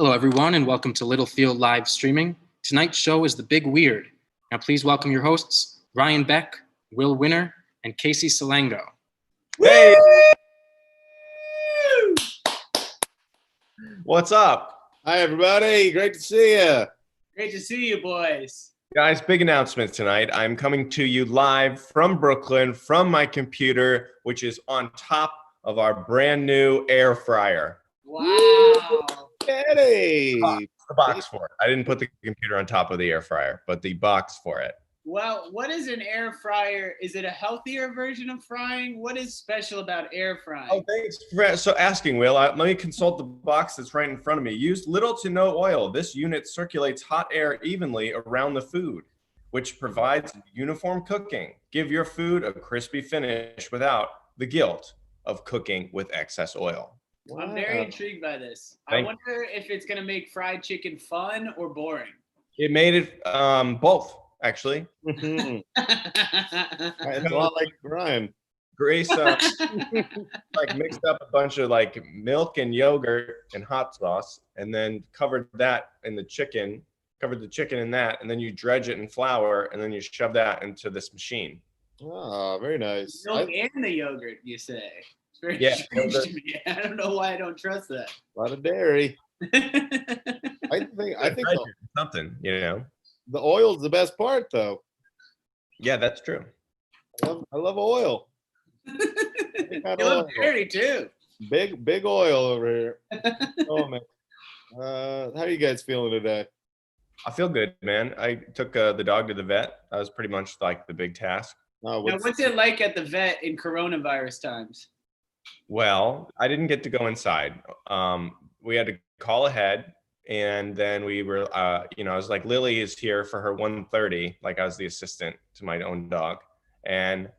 Hello, everyone, and welcome to Littlefield live streaming. Tonight's show is The Big Weird. Now, please welcome your hosts, Ryan Beck, Will Winner, and Casey Salengo. Hey! What's up? Hi, everybody. Great to see you. Great to see you, boys. Guys, big announcement tonight. I'm coming to you live from Brooklyn, from my computer, which is on top of our brand new air fryer. Wow. Hey. The box for it. I didn't put the computer on top of the air fryer, but the box for it. Well, what is an air fryer? Is it a healthier version of frying? What is special about air frying? Oh, thanks for asking, Will. Let me consult the box that's right in front of me. Use little to no oil. This unit circulates hot air evenly around the food, which provides uniform cooking. Give your food a crispy finish without the guilt of cooking with excess oil. Wow. I'm very intrigued by this. I wonder if it's going to make fried chicken fun or boring. It made it both, actually. It's a lot like Ryan. Grace like mixed up a bunch of like milk and yogurt and hot sauce, and then covered the chicken in that, and then you dredge it in flour, and then you shove that into this machine. Oh, very nice. Milk and the yogurt, you say? It's very strange to me. I don't know why I don't trust that. A lot of dairy. I think Something, you know. the oil's the best part, though. Yeah, that's true. I love oil. You love dairy too. Big oil over here. Oh man. How are you guys feeling today? I feel good, man. I took the dog to the vet. That was pretty much like the big task. Now, what's it like at the vet in coronavirus times? Well, I didn't get to go inside. We had to call ahead, and then we were, I was like, Lily is here for her 1:30, like I was the assistant to my own dog. And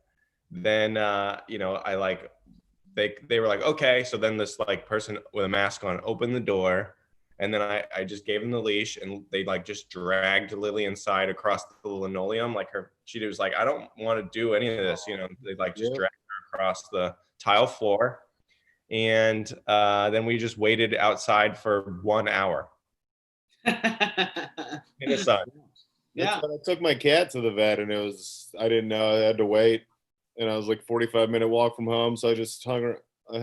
then, they were like, okay. So then this like person with a mask on opened the door, and then I just gave them the leash, and they like just dragged Lily inside across the linoleum. Like she was like, I don't want to do any of this. They like just dragged her across the tile floor. And then we just waited outside for 1 hour in the sun. Yeah. I took my cat to the vet, and I didn't know I had to wait. And I was like 45-minute walk from home. So I just hung her. I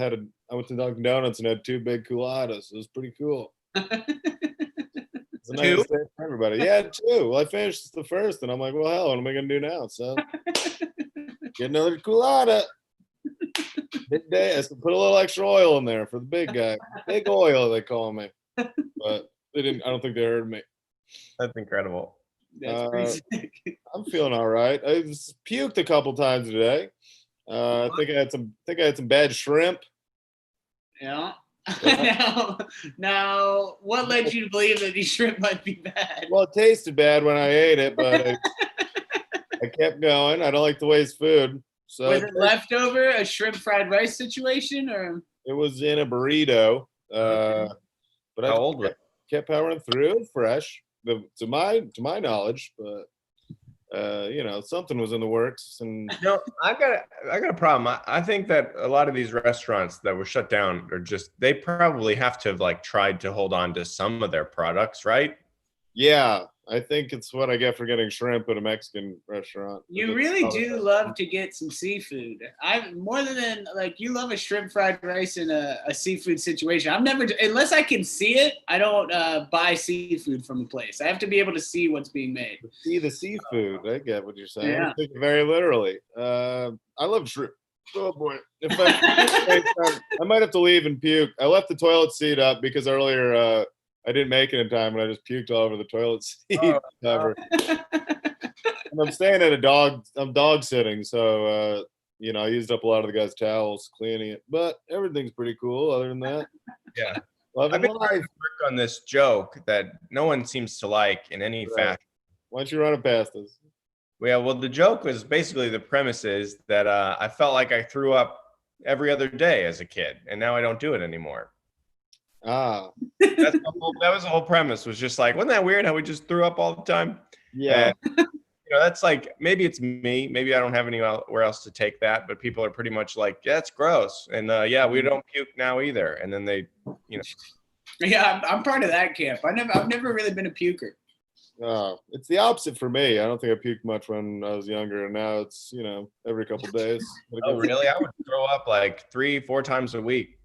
went to Dunkin' Donuts and had 2 big culottes. It was pretty cool. It's a nice day for everybody. Yeah, 2. Well, I finished the first, and I'm like, well, hell, what am I going to do now? So get another culotta. Big day. I put a little extra oil in there for the big guy. Big oil, they call me. But they didn't. I don't think they heard me. That's incredible. That's pretty sick. I'm feeling all right. I just puked a couple times today. I think I had some bad shrimp. Yeah. Now, what led you to believe that these shrimp might be bad? Well, it tasted bad when I ate it, but I kept going. I don't like to waste food. So was it leftover, a shrimp fried rice situation, or? It was in a burrito. But How old was it? Kept powering through, fresh, to my knowledge. But something was in the works. And I got a problem. I think that a lot of these restaurants that were shut down they probably have to have like tried to hold on to some of their products, right? Yeah, I think it's what I get for getting shrimp at a Mexican restaurant. You really do love to get some seafood. More than like you love a shrimp fried rice in a seafood situation. I'm never, unless I can see it, I don't buy seafood from a place. I have to be able to see what's being made. See the seafood. I get what you're saying. Yeah. I take it very literally. I love shrimp. Oh boy. I might have to leave and puke. I left the toilet seat up because earlier I didn't make it in time, and I just puked all over the toilet seat cover. And I'm staying at I'm dog sitting, so I used up a lot of the guys' towels cleaning it. But everything's pretty cool other than that. Yeah. I've been trying to work on this joke that no one seems to like in any fashion. Why don't you run it past us? Yeah, well, the joke was basically the premise is that I felt like I threw up every other day as a kid, and now I don't do it anymore. Ah. That was the whole premise, was just like, wasn't that weird how we just threw up all the time? Yeah. And, that's like, maybe it's me. Maybe I don't have anywhere else to take that, but people are pretty much like, yeah, it's gross. And we don't puke now either. And then they, Yeah, I'm part of that camp. I've never really been a puker. It's the opposite for me. I don't think I puked much when I was younger, and now it's every couple days. Oh, really? I would throw up like 3-4 times a week.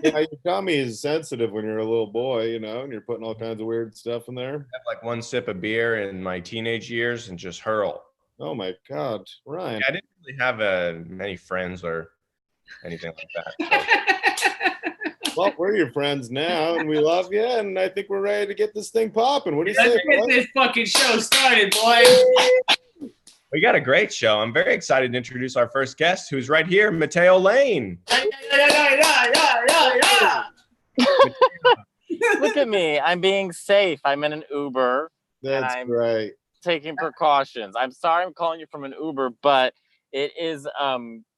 Yeah, your tummy is sensitive when you're a little boy, and you're putting all kinds of weird stuff in there. I have like one sip of beer in my teenage years and just hurl. Oh my God, Ryan! Yeah, I didn't really have many friends or anything like that. So. Well, we're your friends now, and we love you, and I think we're ready to get this thing popping. What do you say? Let's get this fucking show started, boys. We got a great show. I'm very excited to introduce our first guest, who's right here, Matteo Lane. Look at me. I'm being safe. I'm in an Uber. That's right. Taking precautions. I'm sorry I'm calling you from an Uber, but it is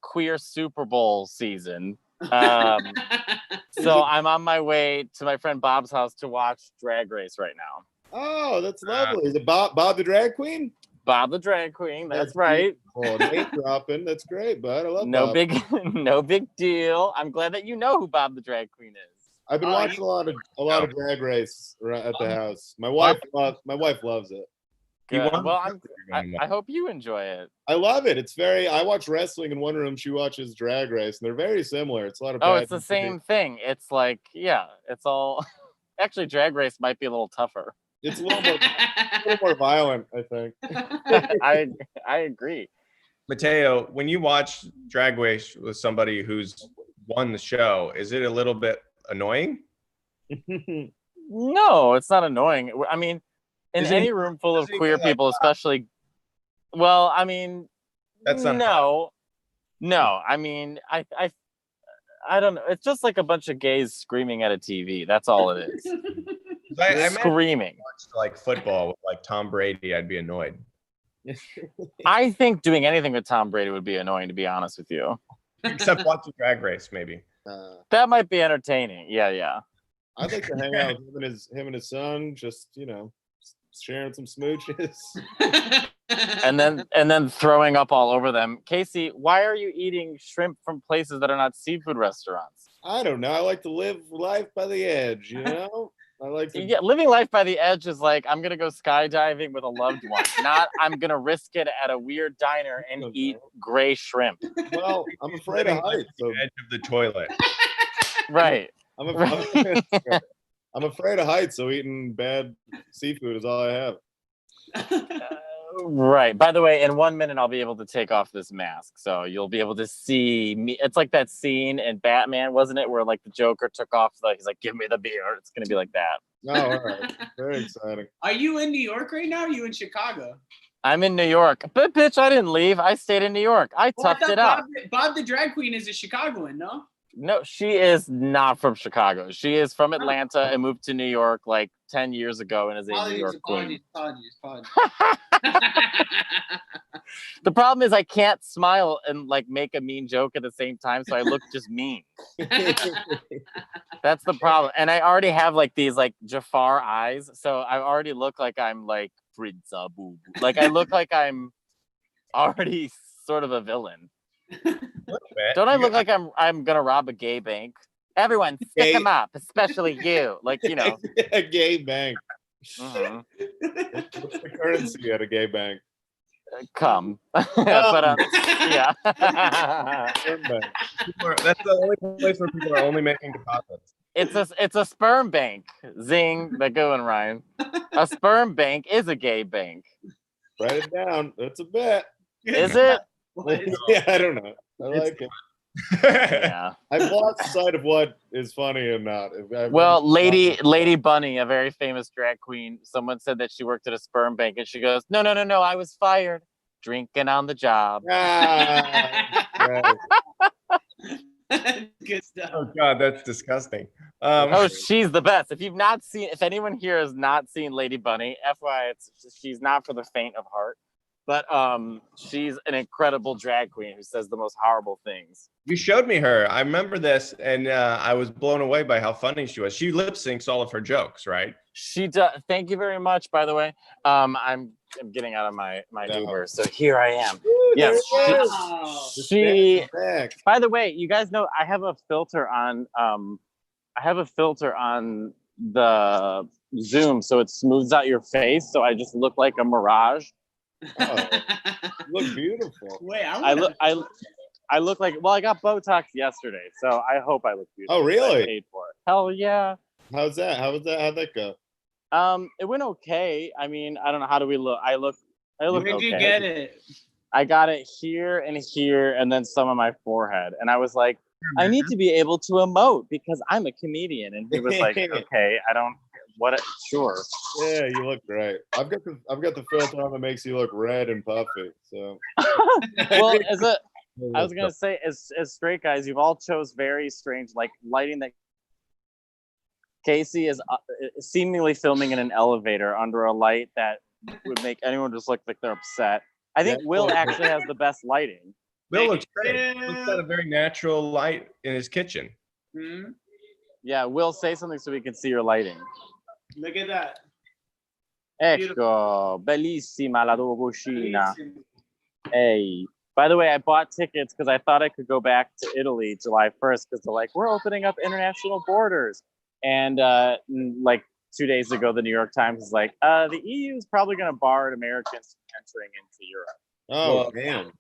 queer Super Bowl season. So I'm on my way to my friend Bob's house to watch Drag Race right now. Oh, that's lovely. Is it Bob the drag queen? Bob the drag queen. That's right. Oh, name dropping. That's great, bud. I love no Bob. No big deal. I'm glad that you know who Bob the drag queen is. I've been watching a lot of Drag Race at the house. My wife loves it. Good. Well, I hope you enjoy it. I love it. I watch wrestling in one room. She watches Drag Race, and they're very similar. It's a lot of. Oh, it's the same thing. It's like, yeah, it's all. Actually, Drag Race might be a little tougher. It's a little more violent, I think. I agree. Matteo, when you watch Drag Race with somebody who's won the show, is it a little bit annoying? No, it's not annoying. I mean, in any room full of queer people, especially, well, I mean, that's not no. I mean, I don't know. It's just like a bunch of gays screaming at a TV. That's all it is. I screaming. Like football with like Tom Brady, I'd be annoyed. I think doing anything with Tom Brady would be annoying, to be honest with you. Except watching Drag Race, maybe. That might be entertaining. Yeah. I'd like to hang out with him and his son, just sharing some smooches. and then throwing up all over them. Casey, why are you eating shrimp from places that are not seafood restaurants? I don't know. I like to live life by the edge, I like to... living life by the edge is like, I'm gonna go skydiving with a loved one, not I'm gonna risk it at a weird diner and eat gray shrimp. Well, I'm afraid of heights. So... Edge of the toilet. Right. I'm afraid of heights, so eating bad seafood is all I have. Right. By the way, in 1 minute, I'll be able to take off this mask, so you'll be able to see me. It's like that scene in Batman, wasn't it, where like the Joker took off, like he's like, "Give me the beer." It's gonna be like that. Oh, all right. Very exciting. Are you in New York right now? Or are you in Chicago? I'm in New York, but bitch, I didn't leave. I stayed in New York. I toughed it out. Bob the drag queen is a Chicagoan, no? No, she is not from Chicago. She is from Atlanta and moved to New York like 10 years ago and is a New York queen. Apologies. The problem is I can't smile and like make a mean joke at the same time, so I look just mean. That's the problem. And I already have like these like Jafar eyes, so I already look like I'm like Fritza Boo. Like I look like I'm already sort of a villain. Don't I look like I'm gonna rob a gay bank? Everyone, stick them up, especially you. Like, a gay bank. Mm-hmm. What's the currency at a gay bank? Come. But yeah. That's the only place where people are only making deposits. It's a sperm bank. Zing, they're going, Ryan. A sperm bank is a gay bank. Write it down. That's a bet. Is it? Yeah, I don't know. I like it. Yeah. I've lost sight of what is funny and not. Well, Lady Bunny, a very famous drag queen, someone said that she worked at a sperm bank, and she goes, "No, I was fired, drinking on the job." Right. Good stuff. Oh God, that's disgusting. She's the best. If anyone here has not seen Lady Bunny, FYI, she's not for the faint of heart. But she's an incredible drag queen who says the most horrible things. You showed me her. I remember this, and I was blown away by how funny she was. She lip syncs all of her jokes, right? She does. Thank you very much. By the way, I'm getting out of my Uber, so here I am. Yes. She. By the way, you guys know I have a filter on I have a filter on the Zoom, so it smooths out your face, so I just look like a mirage. Oh, you look beautiful. Wait, I look like, well, I got Botox yesterday, so I hope I look beautiful. Oh, really? I paid for it. Hell yeah. How'd that go? It went okay. I mean, I don't know. How do we look? I look Where'd okay. you get it? I got it here, and then some on my forehead. And I was like, I need to be able to emote because I'm a comedian. And he was like, okay, sure. Yeah, you look great. I've got the filter on that makes you look red and puffy. So Well, I was gonna say, as straight guys, you've all chose very strange like lighting. That Casey is seemingly filming in an elevator under a light that would make anyone just look like they're upset. I think Will actually has the best lighting. Will looks great. He's got a very natural light in his kitchen. Hmm? Yeah, Will, say something so we can see your lighting. Look at that. Ecco, bellissima la tua cucina. Hey. By the way, I bought tickets because I thought I could go back to Italy July 1st because they're like, we're opening up international borders. And like 2 days ago, the New York Times is like, the EU is probably going to bar Americans from entering into Europe. Oh, damn.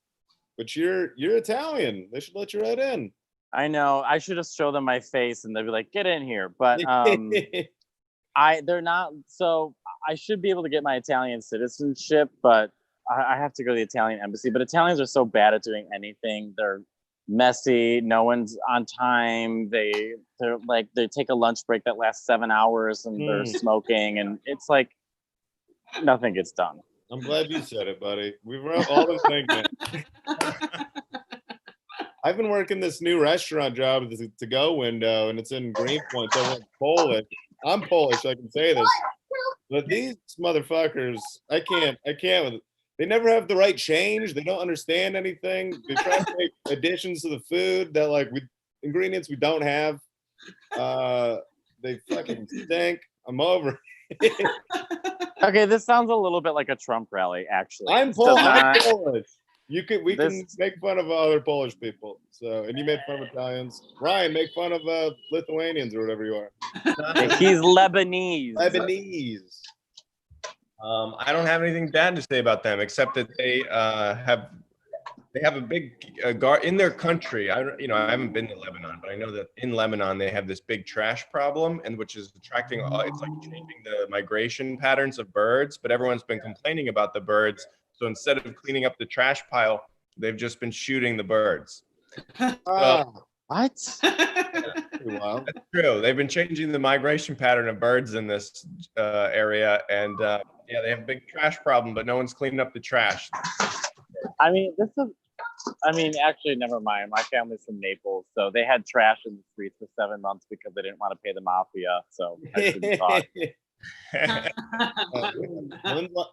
But you're Italian. They should let you right in. I know. I should just show them my face and they'd be like, get in here. But they're not. So I should be able to get my Italian citizenship, but I have to go to the Italian embassy. But Italians are so bad at doing anything. They're messy. No one's on time. They take a lunch break that lasts 7 hours and they're smoking. And it's like nothing gets done. I'm glad you said it, buddy. We've all been thinking. I've been working this new restaurant job at the to-go window, and it's in Greenpoint. So I'm Polish. I'm Polish. I can say this, but these motherfuckers, I can't with it. They never have the right change. They don't understand anything. They try to make additions to the food that ingredients we don't have. They fucking stink. I'm over. Okay, this sounds a little bit like a Trump rally, actually. I'm Polish. We can make fun of other Polish people. So, and you made fun of Italians. Ryan, make fun of Lithuanians or whatever you are. He's Lebanese. Lebanese. I don't have anything bad to say about them except that they have a big in their country. I haven't been to Lebanon, but I know that in Lebanon they have this big trash problem, and which is attracting. It's like changing the migration patterns of birds. But everyone's been complaining about the birds. So instead of cleaning up the trash pile, they've just been shooting the birds. What? Wow. That's true. They've been changing the migration pattern of birds in this area, and they have a big trash problem, but no one's cleaning up the trash. Actually, never mind. My family's from Naples, so they had trash in the streets for 7 months because they didn't want to pay the mafia. So I shouldn't talk.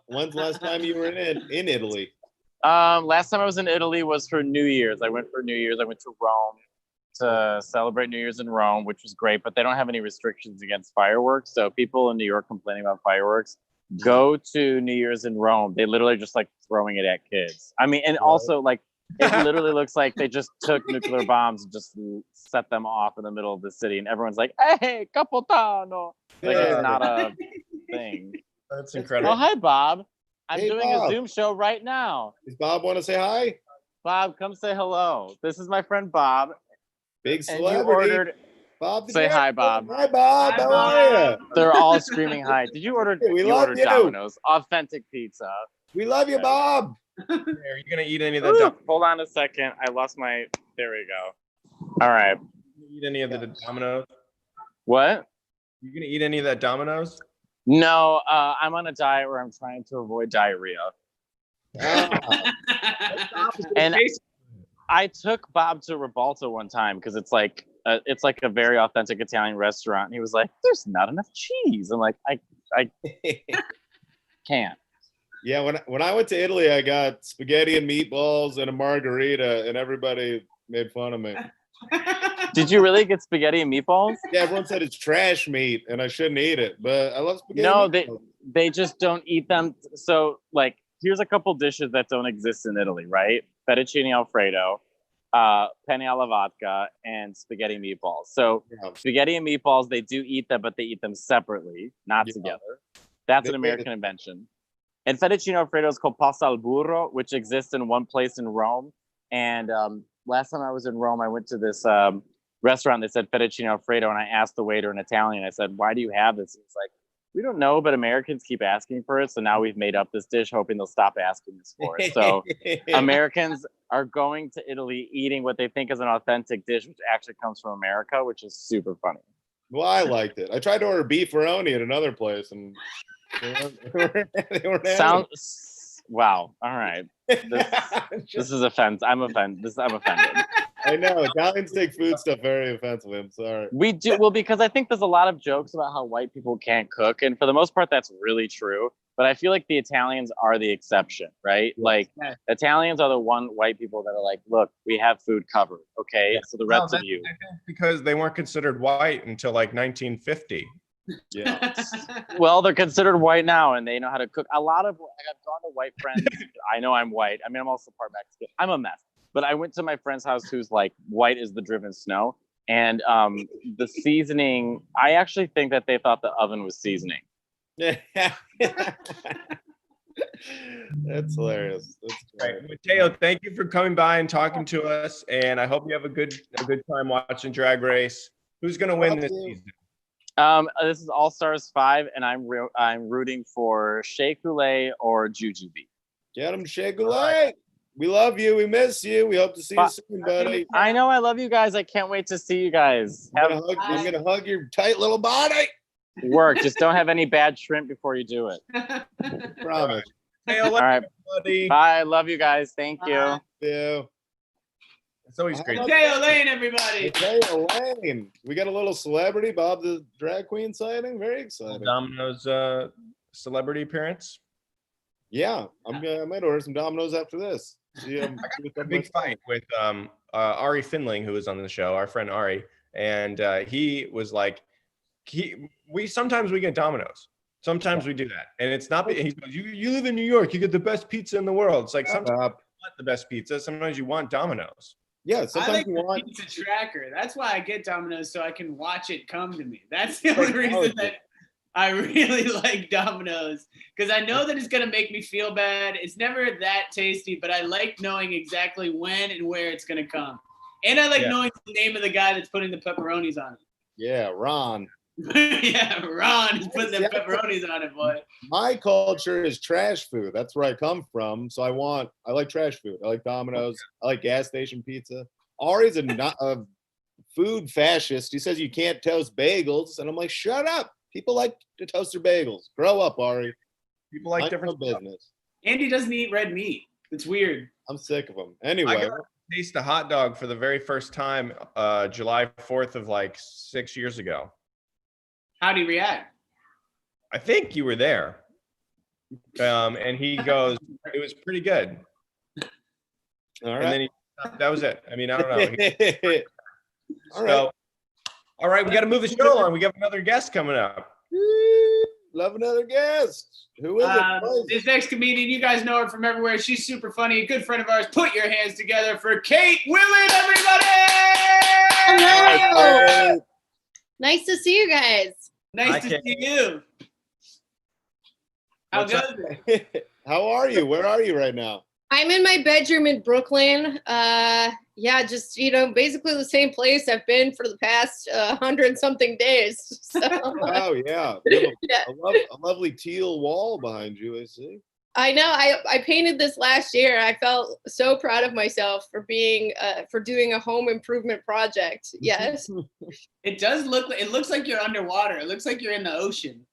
When's the last time you were in Italy? Last time I was in Italy was for New Year's. I went for New Year's. I went to Rome to celebrate New Year's in Rome, which was great, but they don't have any restrictions against fireworks. So people in New York complaining about fireworks, go to New Year's in Rome. They literally just like throwing it at kids. I mean, and also like it literally looks like they just took nuclear bombs and just set them off in the middle of the city, and everyone's like, "Hey, Capitano!" Like it's not a thing. That's incredible. Oh, hi, Bob. I'm doing Bob. a Zoom show right now. Does Bob want to say hi? Bob, come say hello. This is my friend Bob. Big And you celebrity. ordered. Bob, Say hi, Bob. Hi, Bob. How are you? They're all screaming hi. Did you order? We you love ordered you. Domino's, authentic pizza. We love you, Bob. Are you gonna eat any of that? Hold on a second. I lost my. There we go. All right. Eat any of the Domino's? What? You gonna eat any of that Domino's? No, I'm on a diet where I'm trying to avoid diarrhea. And I took Bob to Ribalta one time because it's like a very authentic Italian restaurant. And he was like, "There's not enough cheese." I'm like, I can't. Yeah, when I went to Italy, I got spaghetti and meatballs and a margarita, and everybody made fun of me. Did you really get spaghetti and meatballs? Yeah, everyone said it's trash meat and I shouldn't eat it, but I love spaghetti. No, meatballs. they just don't eat them. So like, here's a couple dishes that don't exist in Italy, right? Fettuccine Alfredo, penne alla vodka, and spaghetti meatballs. So Yeah. spaghetti and meatballs, they do eat them, but they eat them separately, not Yeah. together. That's an American invention. And fettuccine alfredo is called pasta al burro, which exists in one place in Rome. And last time I was in Rome, I went to this restaurant that said fettuccine alfredo, and I asked the waiter in Italian, I said, why do you have this? He's like, we don't know, but Americans keep asking for it. So now we've made up this dish, hoping they'll stop asking us for it. So Americans are going to Italy eating what they think is an authentic dish, which actually comes from America, which is super funny. Well, I liked it. I tried to order beefaroni at another place, and they weren't Sounds wow. All right. This Just- is offense. I'm offended. I know Italians take food stuff very offensively. I'm sorry. We do well because I think there's a lot of jokes about how white people can't cook, and for the most part, that's really true. But I feel like the Italians are the exception, right? Like Italians are the one white people that are like, look, we have food covered, okay? So the rest of you, I think because they weren't considered white until like 1950. Yeah. well, they're considered white now, and they know how to cook. A lot of I've gone to white friends. I know I'm white. I mean, I'm also part Mexican. I'm a mess. But I went to my friend's house who's like white as the driven snow. And the seasoning, I actually think that they thought the oven was seasoning. That's hilarious. That's Right. Matteo, thank you for coming by and talking to us. And I hope you have a good time watching Drag Race. Who's going to win this season? This is All Stars 5, and I'm rooting for Shea Coulee or Jujubee. Get him, Shea Coulee. We love you. We miss you. We hope to see you soon, buddy. I know. I love you guys. I can't wait to see you guys. I'm gonna hug your tight little body. Work. Just don't have any bad shrimp before you do it. Promise. Matteo, All right. buddy. Bye. Love you guys. Thank you. Yeah. It's always great. Matteo Lane, everybody. Matteo Lane. We got a little celebrity, Bob the drag queen sighting. Very exciting. Domino's celebrity appearance. Yeah, I might order some Domino's after this. See, I got a big fight with Ari Finling, who was on the show, our friend Ari, and he was like, sometimes we get Domino's, sometimes we do that, and it's not. He goes, you live in New York, you get the best pizza in the world. It's like sometimes you want the best pizza, sometimes you want Domino's. Yeah, I sometimes like you the want. pizza tracker. That's why I get Domino's, so I can watch it come to me. That's the only reason that I really like Domino's, because I know that it's going to make me feel bad. It's never that tasty, but I like knowing exactly when and where it's going to come. And I like knowing the name of the guy that's putting the pepperonis on it. Yeah, Ron. Yeah, Ron is putting the pepperonis on it, boy. My culture is trash food. That's where I come from. So I like trash food. I like Domino's. I like gas station pizza. Ari's a food fascist. He says you can't toast bagels. And I'm like, shut up. People like to toast their bagels. Grow up, Ari. People like different business. Andy doesn't eat red meat. It's weird. I'm sick of them. Anyway. I got to taste a hot dog for the very first time July 4th of like 6 years ago. How'd he react? I think you were there. And he goes, it was pretty good. All right. And then that was it. I mean, I don't know. All right. All right, we got to move the show along. We got another guest coming up. Love another guest. Who is it? This next comedian, you guys know her from everywhere. She's super funny, a good friend of ours. Put your hands together for Kate Willett, everybody! Hello. Nice to see you guys. Nice to see you. How goes it? How are you? Where are you right now? I'm in my bedroom in Brooklyn. Just, basically the same place I've been for the past 100-something days. So. Oh, yeah. A lovely teal wall behind you, I see. I know. I painted this last year. I felt so proud of myself for doing a home improvement project. Yes. It does look like, it looks like you're underwater. It looks like you're in the ocean.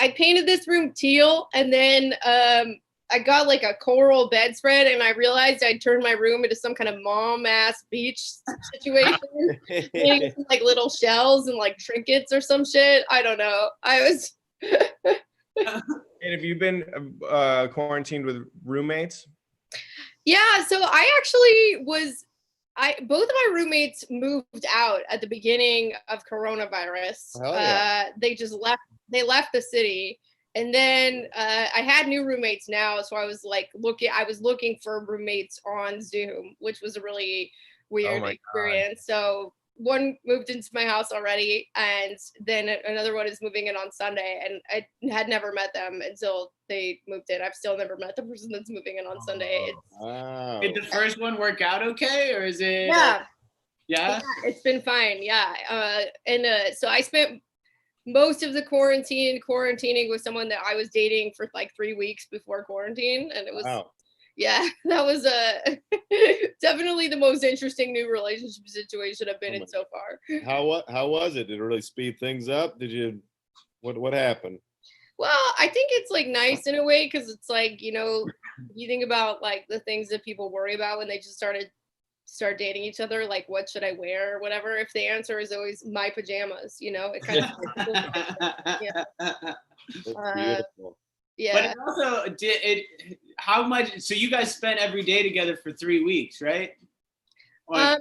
I painted this room teal, and then I got like a coral bedspread, and I realized I'd turned my room into some kind of mom-ass beach situation. Like little shells and like trinkets or some shit. I don't know. And have you been quarantined with roommates? Yeah, so I actually both of my roommates moved out at the beginning of coronavirus. Hell yeah. They left the city. And then I had new roommates now, so I was looking for roommates on Zoom, which was a really weird experience. So one moved into my house already, and then another one is moving in on Sunday, and I had never met them until they moved in. I've still never met the person that's moving in on Sunday. Wow. Did the first one work out okay, or is it? Yeah. Yeah, it's been fine. Yeah. So I spent most of the quarantining with someone that I was dating for like 3 weeks before quarantine. And it was, yeah, that was definitely the most interesting new relationship situation I've been in so far. How was it? Did it really speed things up? What happened? Well, I think it's like nice in a way, because it's like, you think about like the things that people worry about when they just start dating each other, like what should I wear or whatever. If the answer is always my pajamas, it kind of yeah. That's beautiful. Yeah. But it also how much, so you guys spent every day together for 3 weeks, right? Oh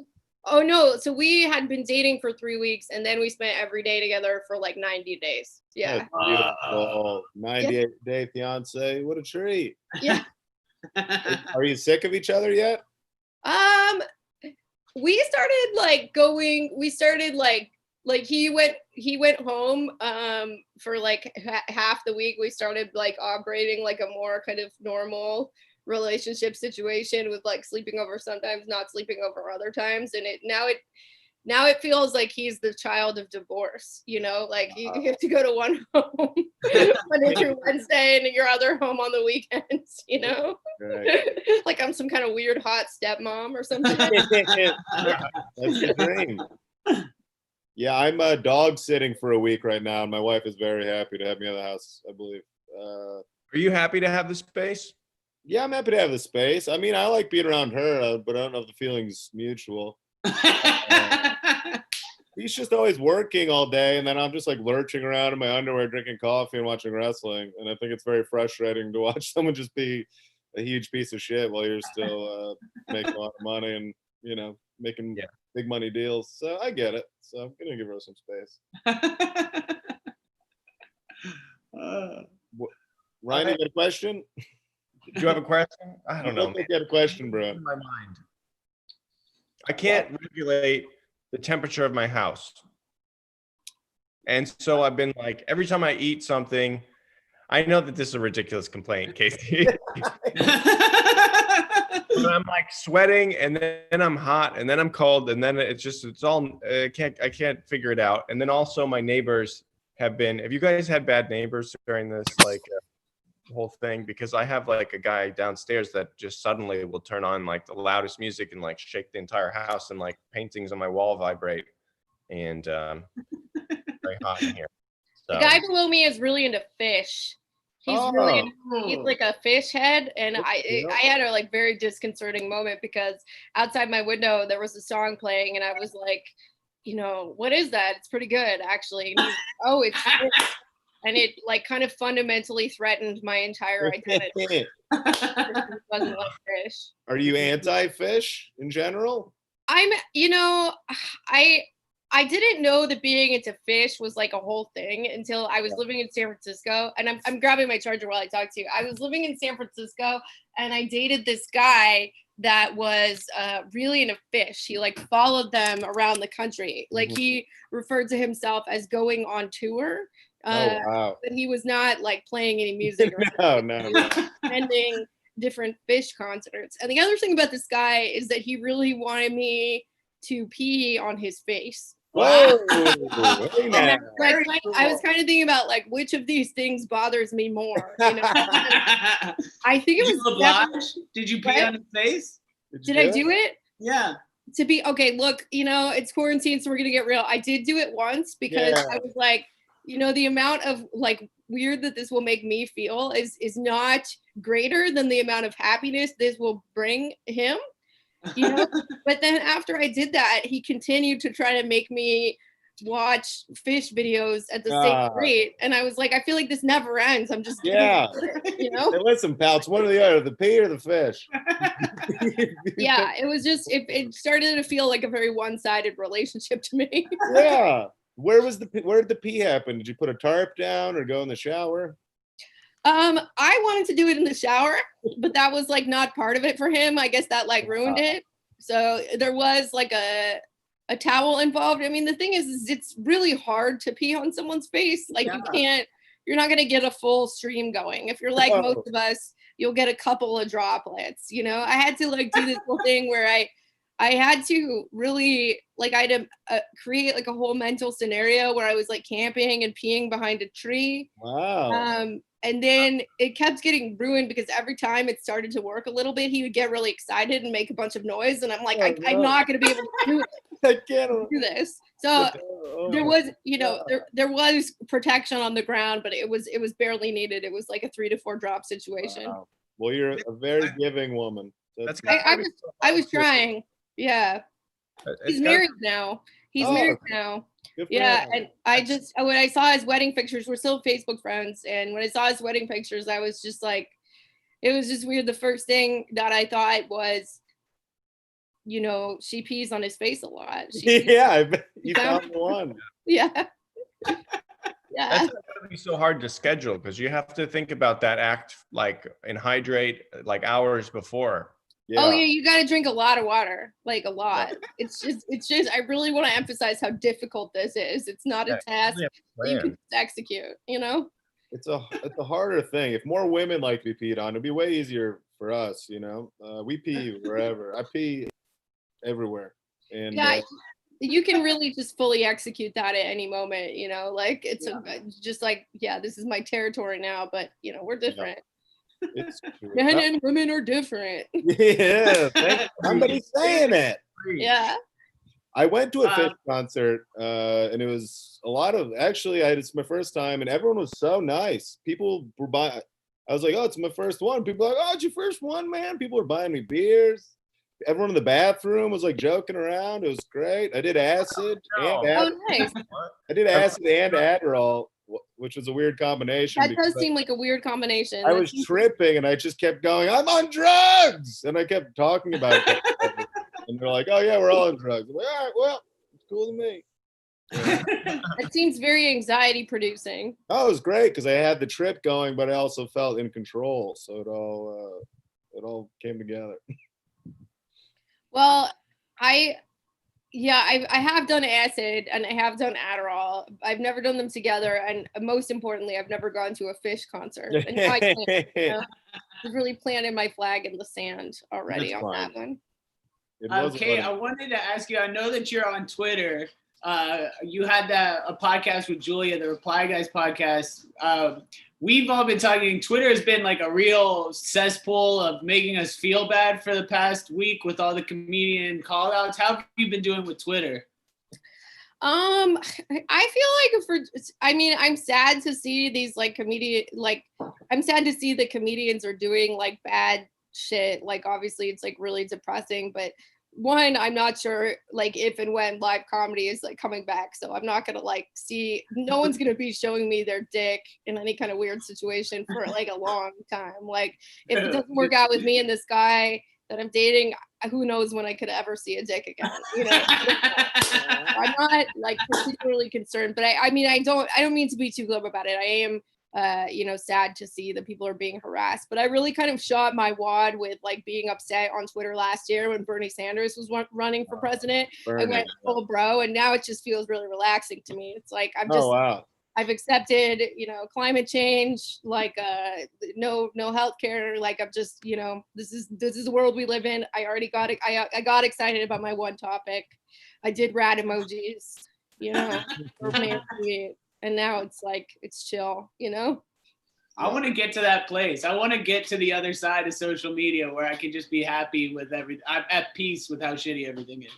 no, so we had been dating for 3 weeks, and then we spent every day together for like 90 days. Yeah. That's beautiful. 98-day fiance. What a treat. Yeah. Are you sick of each other yet? We started like he went home for like half the week. We started like operating like a more kind of normal relationship situation with like sleeping over sometimes, not sleeping over other times. And now it feels like he's the child of divorce, like you have to go to one home Monday through Wednesday and your other home on the weekends, Right. Like I'm some kind of weird hot stepmom or something. That's the dream. Yeah, I'm dog sitting for a week right now, and my wife is very happy to have me in the house, I believe. Are you happy to have the space? Yeah, I'm happy to have the space. I mean, I like being around her, but I don't know if the feeling's mutual. He's just always working all day, and then I'm just like lurching around in my underwear, drinking coffee and watching wrestling. And I think it's very frustrating to watch someone just be a huge piece of shit while you're still making a lot of money and making big money deals. So I get it. So I'm gonna give her some space. Ryan, you got a question? Do you have a question? I don't know. You got a question, bro? In my mind. I can't regulate the temperature of my house. And so I've been like, every time I eat something, I know that this is a ridiculous complaint, Casey. But I'm like sweating, and then I'm hot, and then I'm cold, and then it's all I can't figure it out. And then also my neighbors have you guys had bad neighbors during this whole thing? Because I have like a guy downstairs that just suddenly will turn on like the loudest music and like shake the entire house, and like paintings on my wall vibrate, and very hot in here. So. The guy below me is really into fish. He's like a fish head, and I had a like very disconcerting moment, because outside my window there was a song playing, and I was like, what is that? It's pretty good actually. And he's, oh, it's fish. And it like kind of fundamentally threatened my entire identity. Wasn't like fish. Are you anti-fish in general? I didn't know that being into fish was like a whole thing until I was living in San Francisco. And I'm grabbing my charger while I talk to you. I was living in San Francisco, and I dated this guy that was really into fish. He like followed them around the country. Like he referred to himself as going on tour. Wow. But he was not like playing any music or no. attending different fish concerts. And the other thing about this guy is that he really wanted me to pee on his face. Whoa. I was kind of thinking about like which of these things bothers me more. I think it was Did you pee on his face? Did I do it? Yeah. To be okay, look, it's quarantine, so we're gonna get real. I did do it once because I was like, the amount of like weird that this will make me feel is not greater than the amount of happiness this will bring him. But then after I did that, he continued to try to make me watch fish videos at the same rate, and I was like, I feel like this never ends. I'm just Hey, listen, pal, it's one or the other, the pee or the fish. Yeah, it was just it started to feel like a very one-sided relationship to me. Yeah. Where did the pee happen? Did you put a tarp down or go in the shower? I wanted to do it in the shower, but that was like not part of it for him. I guess that like ruined it. So there was like a towel involved. I mean, the thing is it's really hard to pee on someone's face. Like you're not going to get a full stream going. If you're like most of us, you'll get a couple of droplets, you know? I had to like do this whole thing where I had to really like, I had to create like a whole mental scenario where I was like camping and peeing behind a tree. Wow. And then it kept getting ruined because every time it started to work a little bit, he would get really excited and make a bunch of noise. And I'm like, I'm not going to be able to do it. I can't do this. So there was, you know, there was protection on the ground, but it was barely needed. It was like a 3 to 4 drop situation. Wow. Well, you're a very giving woman. I was trying. Yeah. He's married now. He's married now. Yeah, and I just, when I saw his wedding pictures, we're still Facebook friends, and when I saw his wedding pictures, I was just like, it was just weird. The first thing that I thought was, you know, she pees on his face a lot. Yeah, I bet you found the one. Yeah. Yeah. That's gonna be so hard to schedule because you have to think about that act like and hydrate like hours before. Yeah. Oh yeah, you got to drink a lot of water, like a lot. It's just. I really want to emphasize how difficult this is. It's not a task that you can just execute. You know. It's a harder thing. If more women like to be peed on, it'd be way easier for us. You know, we pee wherever. I pee everywhere. And yeah, you can really just fully execute that at any moment. You know, like it's just like this is my territory now. But you know, we're different. It's true. Men and women are different. Yeah, somebody's saying it. Yeah. I went to a Fish concert, and it was a lot of. Actually, it's my first time, and everyone was so nice. People were buying. I was like, "Oh, it's my first one." People were like, "Oh, it's your first one, man." People were buying me beers. Everyone in the bathroom was like joking around. It was great. I did acid and nice. I did acid and Adderall, which was a weird combination. That does seem like a weird combination. I was tripping and I just kept going, I'm on drugs! And I kept talking about it. And they're like, oh yeah, we're all on drugs. I'm like, all right, well, it's cool to me. It seems very anxiety producing. Oh, it was great because I had the trip going, but I also felt in control. So it all came together. Well, I have done acid and I have done Adderall. I've never done them together, and most importantly, I've never gone to a Fish concert. And now I can't, I've really planted my flag in the sand already on that one. Okay, I wanted to ask you. I know that you're on Twitter. You had a podcast with Julia, the Reply Guys podcast. We've all been talking. Twitter has been like a real cesspool of making us feel bad for the past week with all the comedian call outs. How have you been doing with Twitter? I feel like I'm sad to see these I'm sad to see the comedians are doing like bad shit. Like obviously it's like really depressing, but one, I'm not sure like if and when live comedy is like coming back. So I'm not gonna like see, no one's gonna be showing me their dick in any kind of weird situation for like a long time. Like if it doesn't work out with me and this guy that I'm dating, who knows when I could ever see a dick again, you know? I'm not like particularly concerned, but I don't mean to be too glib about it. I am sad to see that people are being harassed, but I really kind of shot my wad with like being upset on Twitter last year when Bernie Sanders was running for president. I went full bro, and now it just feels really relaxing to me. It's like I've accepted, climate change, like no healthcare, like I'm just, this is the world we live in. I already got it. I got excited about my one topic. I did rat emojis, for Nancy. And now it's like, it's chill, I want to get to that place. I want to get to the other side of social media where I can just be happy with everything. I'm at peace with how shitty everything is.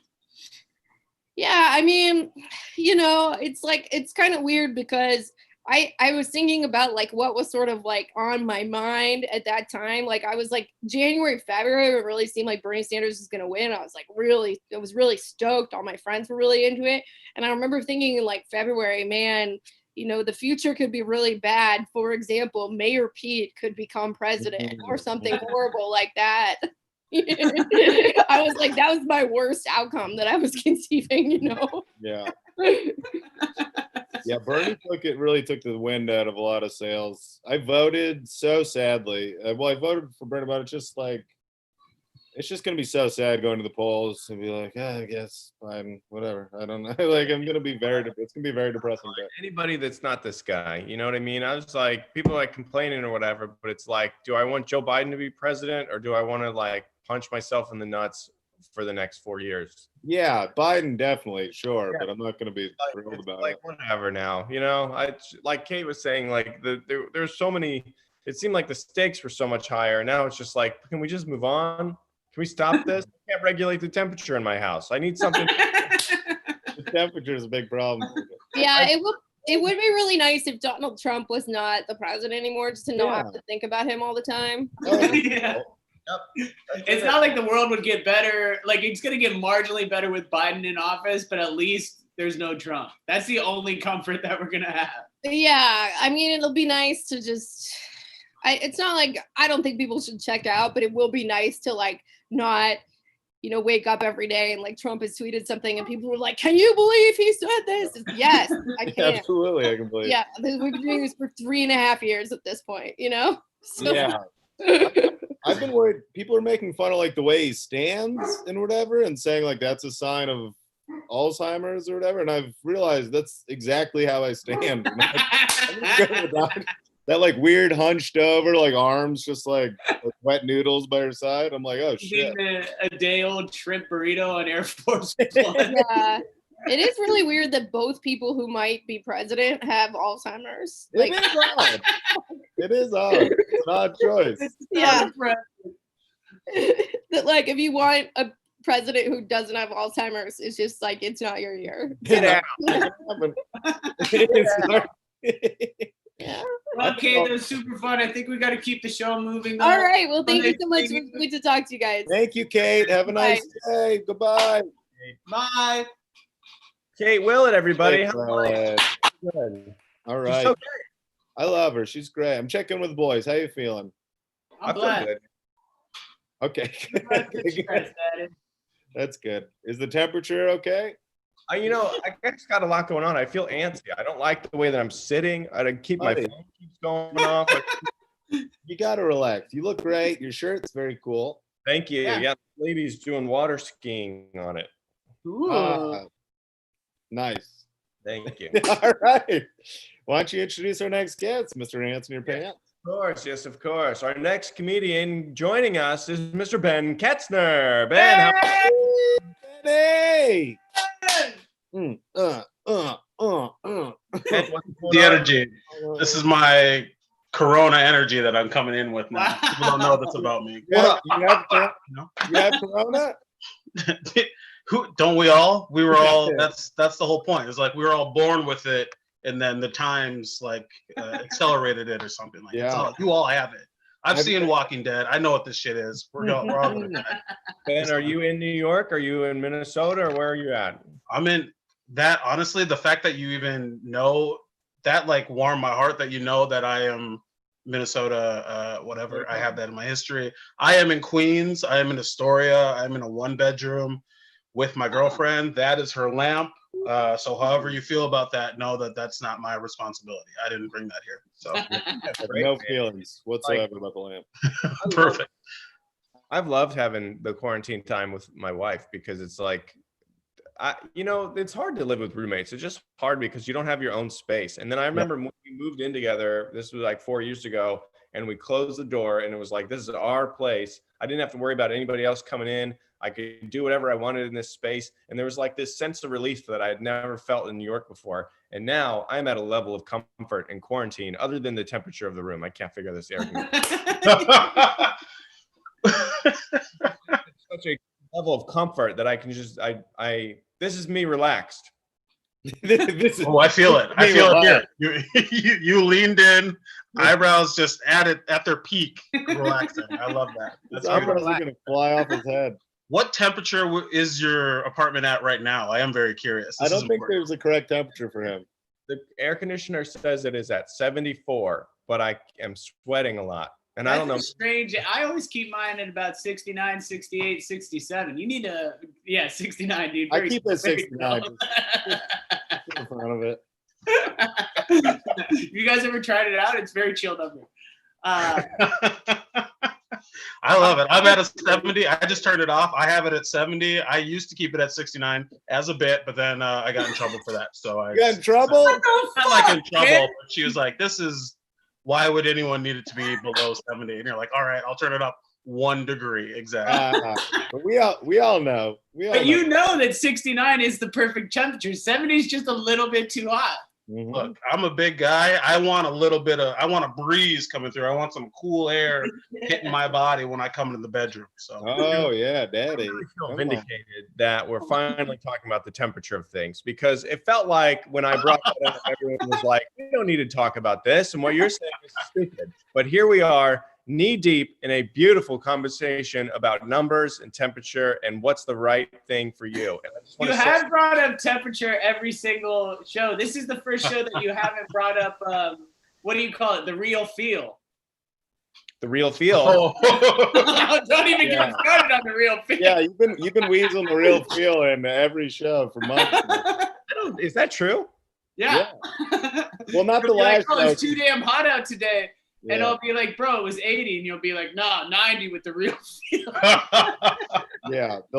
Yeah, I mean, it's like, it's kind of weird because I was thinking about like what was sort of like on my mind at that time. Like I was like January, February, it really seemed like Bernie Sanders was going to win. I was like I was really stoked. All my friends were really into it. And I remember thinking in like February, man, the future could be really bad. For example, Mayor Pete could become president or something horrible like that. I was like, that was my worst outcome that I was conceiving, Yeah. Yeah, Bernie really took the wind out of a lot of sales. I voted so sadly. Well, I voted for Bernie, but it's just like, it's just gonna be so sad going to the polls and be like, I guess Biden, whatever. I don't know. Like, it's gonna be very depressing. Day. Anybody that's not this guy, you know what I mean? I was like, people like complaining or whatever, but it's like, do I want Joe Biden to be president, or do I want to like punch myself in the nuts for the next 4 years? Yeah, Biden definitely, sure, but I'm not gonna be thrilled about like, it. Whatever now, you know. I like Kate was saying, like there's so many. It seemed like the stakes were so much higher. Now it's just like, can we just move on? Can we stop this? I can't regulate the temperature in my house. I need something. The temperature is a big problem. Yeah, it would be really nice if Donald Trump was not the president anymore, just to not have to think about him all the time. Yeah. Yep. It's not like the world would get better. Like, it's going to get marginally better with Biden in office, but at least there's no Trump. That's the only comfort that we're going to have. Yeah, I mean, it'll be nice to just, it's not like, I don't think people should check out, but it will be nice to like not, wake up every day and like Trump has tweeted something and people were like, can you believe he said this? Yes, I can. Absolutely, I can believe. Yeah, we've been doing this for 3.5 years at this point, So. Yeah. I've been worried. People are making fun of like the way he stands and whatever, and saying like that's a sign of Alzheimer's or whatever. And I've realized that's exactly how I stand. That like weird hunched over, like arms just like wet noodles by her side. I'm like, oh shit. A day old shrimp burrito on Air Force One. Yeah. It is really weird that both people who might be president have Alzheimer's. It is odd. It is odd. It's an odd choice. Yeah. That like if you want a president who doesn't have Alzheimer's, it's just like it's not your year. Get out. Yeah. Okay, that was super fun. I think we got to keep the show moving. All right. Well, thank you so much. It was good to talk to you guys. Thank you, Kate. Have a nice day. Goodbye. Bye. Kate Willett, everybody. Hey, good. All right. So I love her. She's great. I'm checking with the boys. How you feeling? I'm glad. Good. Okay. That's good. Is the temperature okay? I just got a lot going on. I feel antsy. I don't like the way that I'm sitting. I keep my phone keeps going off. You got to relax. You look great. Your shirt's very cool. Thank you. Yeah, the lady's doing water skiing on it. Ooh. Nice. Thank you. All right. Why don't you introduce our next guest, Mr. Ants in Your Pants? Of course, yes, of course. Our next comedian joining us is Mr. Ben Katzner. Ben, Hey! The energy. This is my Corona energy that I'm coming in with now. People don't know this about me. Yeah, you have Corona? Who don't we all? We were all. That's the whole point. It's like we were all born with it, and then the times like accelerated it or something like that. You all have it. I've seen Walking Dead. I know what this shit is. We're all gonna die. Ben, are you in New York? Are you in Minnesota? Or where are you at? I'm in that. Honestly, the fact that you even know that like warmed my heart that you know that I am Minnesota, whatever. I have that in my history. I am in Queens. I am in Astoria. I'm in a 1-bedroom with my girlfriend. That is her lamp. So however you feel about that, know that that's not my responsibility. I didn't bring that here. So no feelings whatsoever about the lamp. Perfect. I've loved having the quarantine time with my wife because it's like, it's hard to live with roommates. It's just hard because you don't have your own space. And then I remember when we moved in together, this was like 4 years ago, and we closed the door and it was like, this is our place. I didn't have to worry about anybody else coming in. I could do whatever I wanted in this space. And there was like this sense of relief that I had never felt in New York before. And now I'm at a level of comfort in quarantine, other than the temperature of the room. I can't figure this air. Such a level of comfort that I can just, this is me relaxed. I feel it. I feel it here. You leaned in, eyebrows just at their peak, relaxing. I love that. That's eyebrows are gonna fly off his head. What temperature is your apartment at right now? I am very curious. I don't think there's a correct temperature for him. The air conditioner says it is at 74, but I am sweating a lot. And That's I don't know. Strange. I always keep mine at about 69, 68, 67. You need to, 69, dude. I keep it at 69. In front of it. You guys ever tried it out? It's very chill number. I love it. I'm at a 70. I just turned it off. I have it at 70. I used to keep it at 69 as a bit, but then I got in trouble for that. So I got in trouble? Not like in trouble, but she was like, why would anyone need it to be below 70? And you're like, all right, I'll turn it up 1 degree. Exactly. But we all know. But you know that 69 is the perfect temperature. 70 is just a little bit too hot. Mm-hmm. Look, I'm a big guy. I want a breeze coming through. I want some cool air hitting my body when I come into the bedroom. So. Oh yeah, daddy. I feel vindicated that we're finally talking about the temperature of things, because it felt like when I brought that up, everyone was like, "We don't need to talk about this," and what you're saying is stupid. But here we are, knee deep in a beautiful conversation about numbers and temperature and what's the right thing for you. And I just You have brought up temperature every single show. This is the first show that you haven't brought up. What do you call it? The real feel. The real feel. Oh. Don't even get started on the real feel. Yeah, you've been weaseling the real feel in every show for months. Is that true? Yeah. Well, not the last show. show. It's too damn hot out today. Yeah. And I'll be like, bro, it was 80. And you'll be like, nah, 90 with the real feel. Yeah. The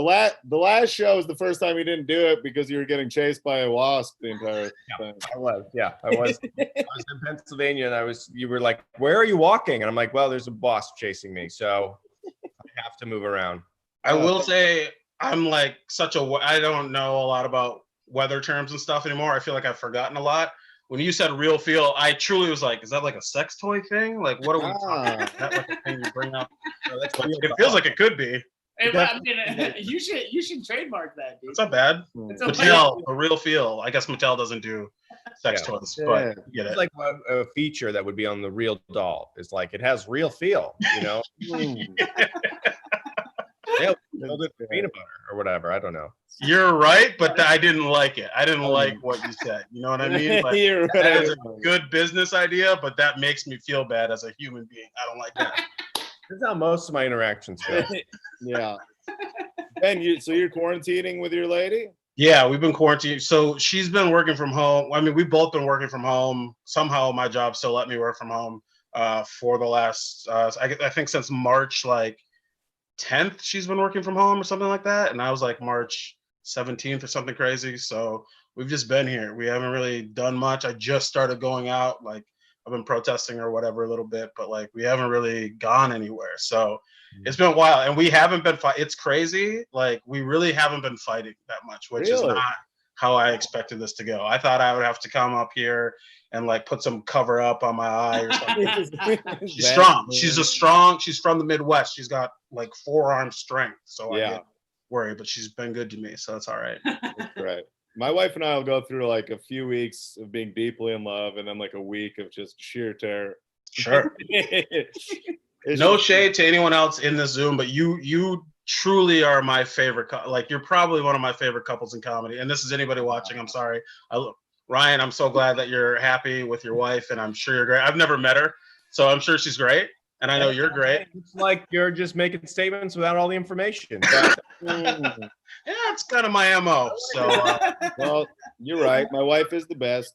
last show was the first time you didn't do it because you were getting chased by a wasp the entire thing. I was in Pennsylvania, and you were like, where are you walking? And I'm like, well, there's a wasp chasing me, so I have to move around. I will say I'm like I don't know a lot about weather terms and stuff anymore. I feel like I've forgotten a lot. When you said real feel, I truly was like, is that like a sex toy thing? Like, what are we talking about? Is that like a thing you bring up? It feels like it could be. Hey, I mean, you should trademark that, dude. It's not bad. Mattel, a real feel. I guess Mattel doesn't do sex toys, but you get it. It's like a feature that would be on the real doll. It's like it has real feel, you know? Yeah, build it with peanut butter or whatever. I don't know. You're right, but I didn't like it. I didn't like what you said. You know what I mean? Like, You're right. that is a good business idea, but that makes me feel bad as a human being. I don't like that. That's how most of my interactions go. Yeah. Ben, so you're quarantining with your lady? Yeah, we've been quarantined. So she's been working from home. I mean, we've both been working from home. Somehow my job still let me work from home for the last, I think since March, 10th, she's been working from home or something like that. And I was like March 17th or something crazy. So we've just been here. We haven't really done much. I just started going out. I've been protesting or whatever a little bit, but we haven't really gone anywhere. So it's been a while, and we haven't been it's crazy. We really haven't been fighting that much, which is not how I expected this to go. I thought I would have to come up here and put some cover up on my eye or something. She's strong. She's from the Midwest. She's got forearm strength. So I get worried, but she's been good to me. So it's all right. That's right. My wife and I will go through a few weeks of being deeply in love and then a week of just sheer terror. Sure. No shade to anyone else in this Zoom, but you truly are my favorite. You're probably one of my favorite couples in comedy. And this is anybody watching. I'm sorry. Ryan, I'm so glad that you're happy with your wife, and I'm sure you're great. I've never met her, so I'm sure she's great. And I know you're great. It's like you're just making statements without all the information. Yeah, it's kind of my MO. So, well, you're right. My wife is the best.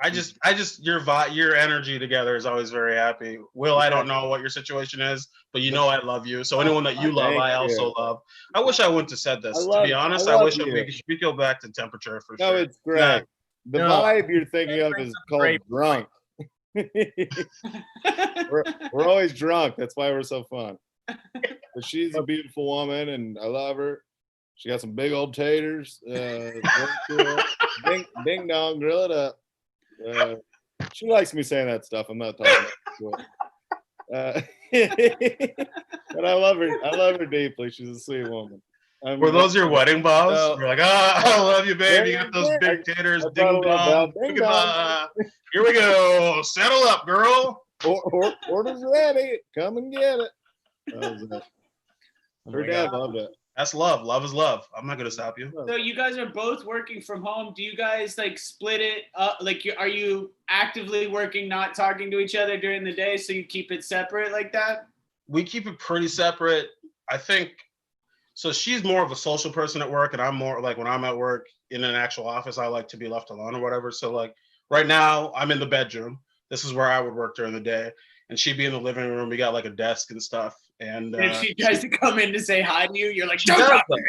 I just your energy together is always very happy. Will, I don't know what your situation is, but I love you. So anyone that you love, I also love. I wish I wouldn't have said this. To be honest, I wish we go back to temperature for sure. No, it's great. The vibe you're thinking of is called drunk. we're always drunk. That's why we're so fun. But she's a beautiful woman, and I love her. She got some big old taters. Ding dong, grill it up. She likes me saying that stuff. I'm not talking about it. But I love her. I love her deeply. She's a sweet woman. Were those your wedding vows? You're like, I love you, baby. You got those big taters. Ding dong. Here we go. Settle up, girl. Order's ready. Come and get it. Her dad loved it. That's love. Love is love. I'm not going to stop you. So you guys are both working from home. Do you guys split it up? Are you actively working, not talking to each other during the day, so you keep it separate like that? We keep it pretty separate. I think, so she's more of a social person at work, and I'm more when I'm at work in an actual office, I like to be left alone or whatever. So right now I'm in the bedroom. This is where I would work during the day, and she'd be in the living room. We got like a desk and stuff. And if she tries to come in to say hi to you, you're like, she don't does, talk to though. me.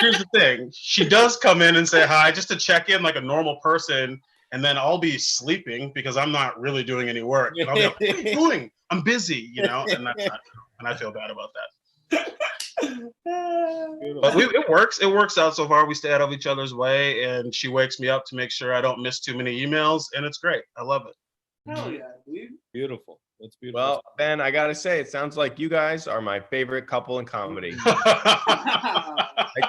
Here's the thing. She does come in and say hi just to check in like a normal person. And then I'll be sleeping because I'm not really doing any work. And I'll be like, what are you doing? I'm busy, you know, and that's not true. And I feel bad about that. But it works. It works out so far. We stay out of each other's way, and she wakes me up to make sure I don't miss too many emails, and it's great. I love it. Hell yeah, dude. Beautiful. That's beautiful. Well, Ben, I gotta say, it sounds like you guys are my favorite couple in comedy. I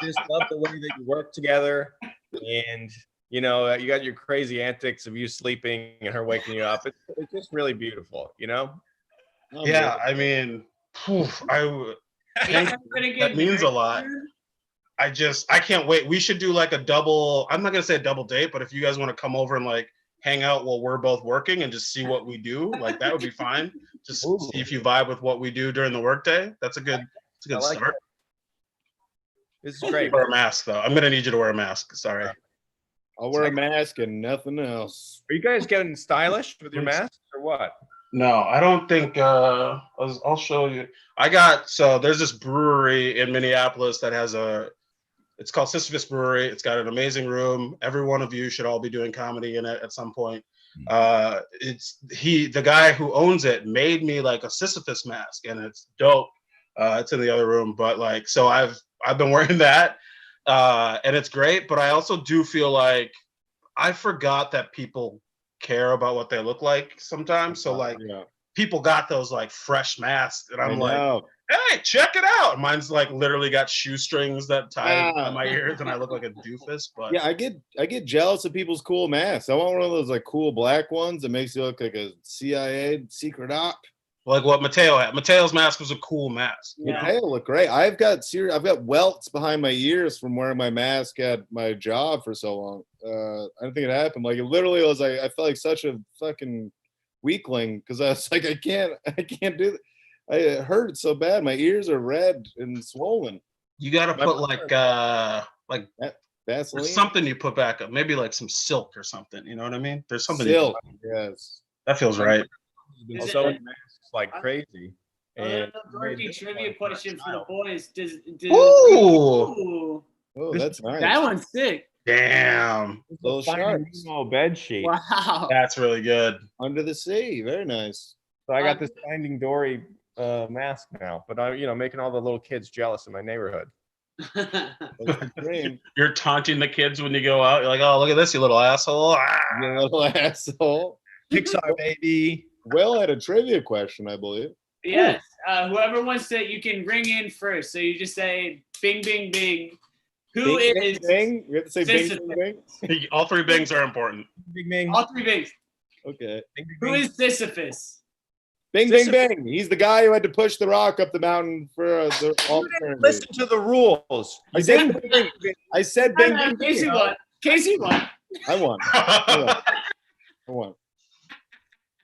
just love the way that you work together, and you know, you got your crazy antics of you sleeping and her waking you up. It's just really beautiful, you know. Yeah, I mean, that means a lot. I can't wait. We should do like a double. I'm not gonna say a double date, but if you guys want to come over and like hang out while we're both working and just see what we do, like that would be fine. Just see if you vibe with what we do during the workday. That's a good start. That. This is great. Wear a mask though. I'm gonna need you to wear a mask. Sorry. I'll wear a mask and nothing else. Are you guys getting stylish with your masks or what? No, I don't think. I'll show you. There's this brewery in Minneapolis that has it's called Sisyphus Brewery. It's got an amazing room. Every one of you should all be doing comedy in it at some point. The guy who owns it made me like a Sisyphus mask, and it's dope. It's in the other room, but like, so I've been wearing that, and it's great. But I also do feel like I forgot that people care about what they look like sometimes. So like, people got those like fresh masks, and I'm like, hey, check it out. Mine's like literally got shoestrings that tie on my ears, and I look like a doofus. But yeah, I get jealous of people's cool masks. I want one of those like cool black ones that makes you look like a CIA secret op. Like what Matteo had. Mateo's mask was a cool mask. Matteo looked great. I've got welts behind my ears from wearing my mask at my job for so long. I don't think it happened. Like it literally was like I felt like such a fucking weakling because I was like I can't do that. It hurt so bad. My ears are red and swollen. You got to put like Vaseline? something you put back up. Maybe like some silk or something. You know what I mean? There's something. Silk. Yes. That feels right. Also, masks like crazy. And dorky trivia question for the boys. Ooh. Oh, that's nice. That one's sick. Damn. Little sharks. Bed sheet. Wow. That's really good. Under the sea. Very nice. So I got this Finding Dory mask now, but I'm making all the little kids jealous in my neighborhood. You're taunting the kids when you go out. You're like, oh, look at this, you little asshole. You little asshole. Pixar baby. Will had a trivia question, I believe. Yes. Whoever wants to, you can ring in first. So you just say bing, bing, bing. Who bing, is bing? We have to say bing, bing, bing. All three bings are important. Bing, bing. All three bings. Okay. Bing, bing, Who bing. is Sisyphus? Bing, bing, bing. He's the guy who had to push the rock up the mountain for the alternative. Listen to the rules. I said bing, bing, bing. I said bing, bing, Casey bing. won. Casey won. I won. I won.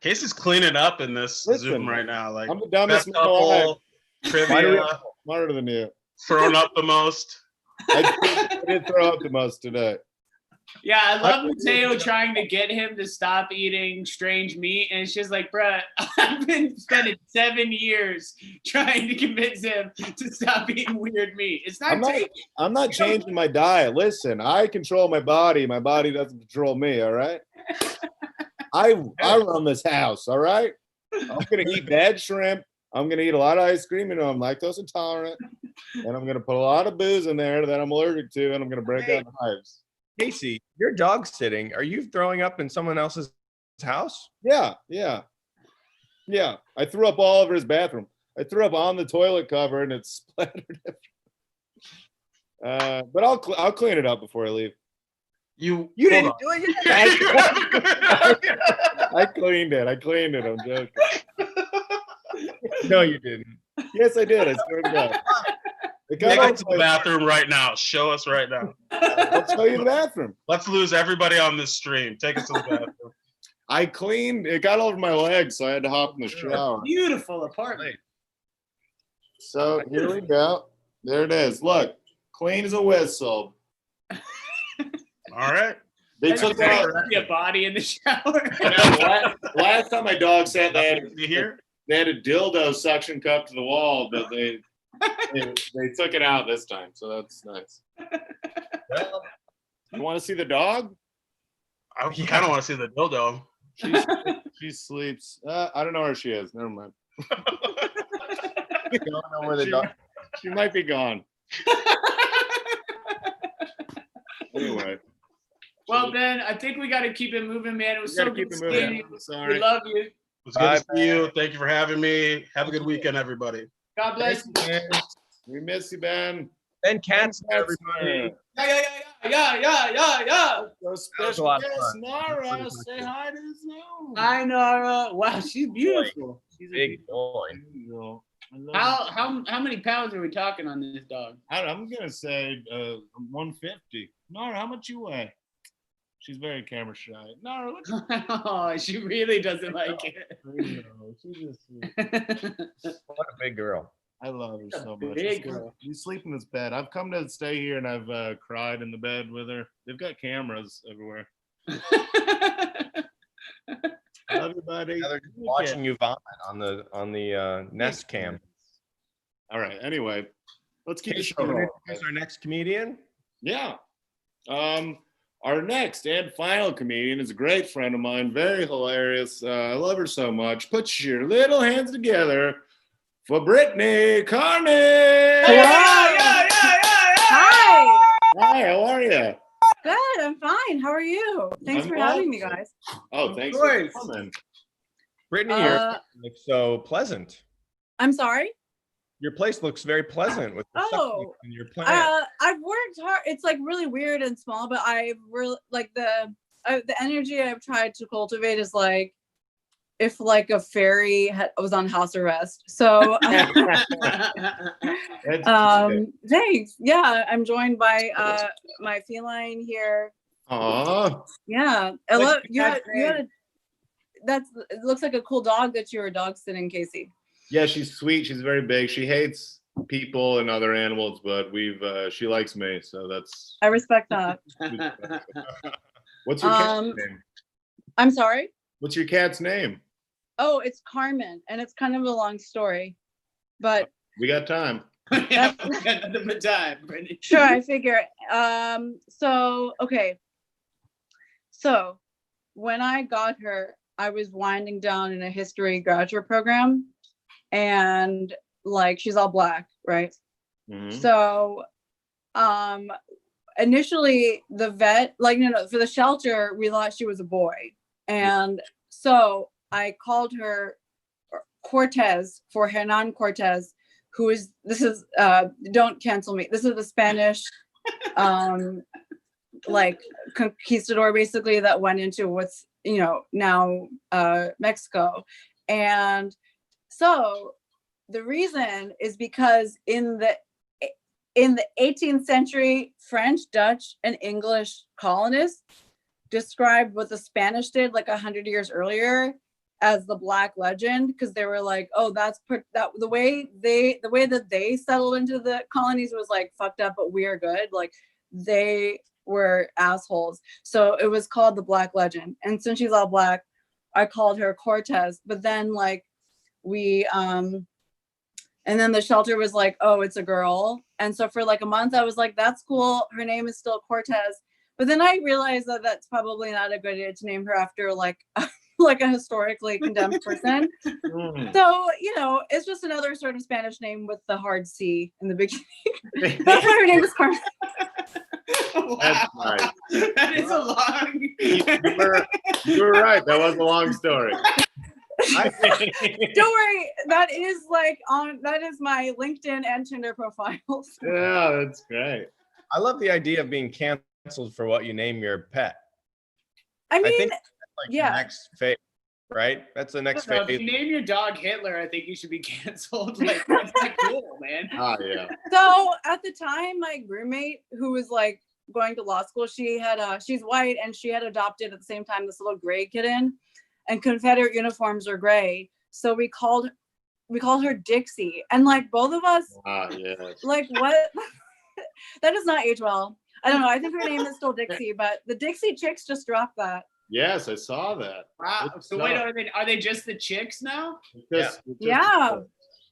Casey's cleaning up in this Listen, Zoom right now. Like, I'm the dumbest best man alive. couple, trivia, Smarter than you. thrown up the most. I did throw up the most today. Yeah, I love Matteo trying to get him to stop eating strange meat. And it's just like, bruh, I've been spending 7 years trying to convince him to stop eating weird meat. It's not taking. I'm not changing my diet. Listen, I control my body. My body doesn't control me, all right? I run this house, all right? I'm going to eat bad shrimp. I'm going to eat a lot of ice cream. You know, I'm lactose intolerant. And I'm going to put a lot of booze in there that I'm allergic to, and I'm going to break out the hives. Casey, you're dog sitting. Are you throwing up in someone else's house? Yeah. I threw up all over his bathroom. I threw up on the toilet cover, and it splattered everywhere. But I'll clean it up before I leave. You didn't do it yet? I cleaned it. I'm joking. No, you didn't. Yes, I did. I swear to God. Take us to the bathroom right now. Show us right now. I'll show you the bathroom. Let's lose everybody on this stream. Take us to the bathroom. I cleaned. It got all over my legs, so I had to hop in the shower. Beautiful apartment. So here we go. There it is. Look, clean as a whistle. All right. They That's took very out. be a body in the shower. Last time my dog sat, You hear? they had a dildo suction cup to the wall, but they took it out this time, so that's nice. Well, You want to see the dog? I kind of want to see the dildo. She sleeps. I don't know where she is. Never mind. you don't know where the dog. She might be gone. Anyway. Well, Ben, I think we got to keep it moving, man. It was so good to see you. Sorry. We love you. It's good to see you. Thank you for having me. Have a good weekend, everybody. God bless you. We miss you, Ben. Ben Katzner, everybody. Yeah. So was a special lot of guest, fun. Nara. Say hi to the Zoom. Hi, Nara. Wow, she's beautiful. She's a Big boy. girl. I love her. How many pounds are we talking on this dog? I'm gonna say 150. Nara, how much you weigh? She's very camera shy. Nara, look. Oh, she really doesn't like it. She's just sweet. What a big girl. I love her so much. Big girl. You sleep in this bed. I've come to stay here and I've cried in the bed with her. They've got cameras everywhere. Love you, buddy. Now they're just watching you vomit on the Nest cam. All right. Anyway, let's keep the Casey, show you wanna rolling. introduce our next comedian? Yeah. Our next and final comedian is a great friend of mine, very hilarious. I love her so much. Put your little hands together for Brittany Carney. Yeah. Hi. Hi, how are you? Good. I'm fine. How are you? Thanks I'm for having me, awesome. guys. Oh, thanks course. for coming. Brittany, your looks so pleasant. I'm sorry. Your place looks very pleasant with the Oh, and your plant. I've worked hard. It's like really weird and small, but I've really like the energy I've tried to cultivate is like if like a fairy was on house arrest. So, thanks. Yeah, I'm joined by my feline here. Aw. Yeah, I love you. Had a. That's it. Looks like a cool dog that you were dog sitting, Casey. Yeah, she's sweet. She's very big. She hates people and other animals, but she likes me, so that's. I respect that. What's your cat's name? I'm sorry. What's your cat's name? Oh, it's Carmen, and it's kind of a long story, but We got time. The time, Brittany. sure, I figure. Okay. So when I got her, I was winding down in a history graduate program, and like she's all black, right? Mhm. So initially the vet, like, for the shelter, we thought she was a boy. And so I called her Cortez for Hernan Cortez, don't cancel me. This is the Spanish, like conquistador basically that went into what's, now Mexico. And so the reason is because in the 18th century, French, Dutch, and English colonists described what the Spanish did like 100 years earlier as the Black Legend, because they were like, oh, the way that they settled into the colonies was like fucked up, but we are good. Like they were assholes. So it was called the Black Legend. And since she's all black, I called her Cortez. But then like and then the shelter was like, oh, it's a girl. And so for like a month, I was like, that's cool. Her name is still Cortez. But then I realized that that's probably not a good idea to name her after like like a historically condemned person. So, it's just another sort of Spanish name with the hard C in the beginning. That's why her name is Carmen. Wow. That's nice. That is a long. You were right. That was a long story. Don't worry. That is my LinkedIn and Tinder profiles. Yeah, that's great. I love the idea of being canceled for what you name your pet. I mean, I think that's like yeah. the next phase, right? That's the next No, if phase. you name your dog Hitler, I think you should be canceled. Like, that's not cool, man. Ah, yeah. So at the time, my roommate, who was like going to law school, she's white, and she had adopted at the same time this little gray kitten, and Confederate uniforms are gray. So we called her Dixie, and like both of us, Ah, yeah. like what? That does not age well. I don't know. I think her name is still Dixie, but the Dixie Chicks just dropped that. Yes, I saw that. Wow. It's So wait, tough. are they just the chicks now? Yeah.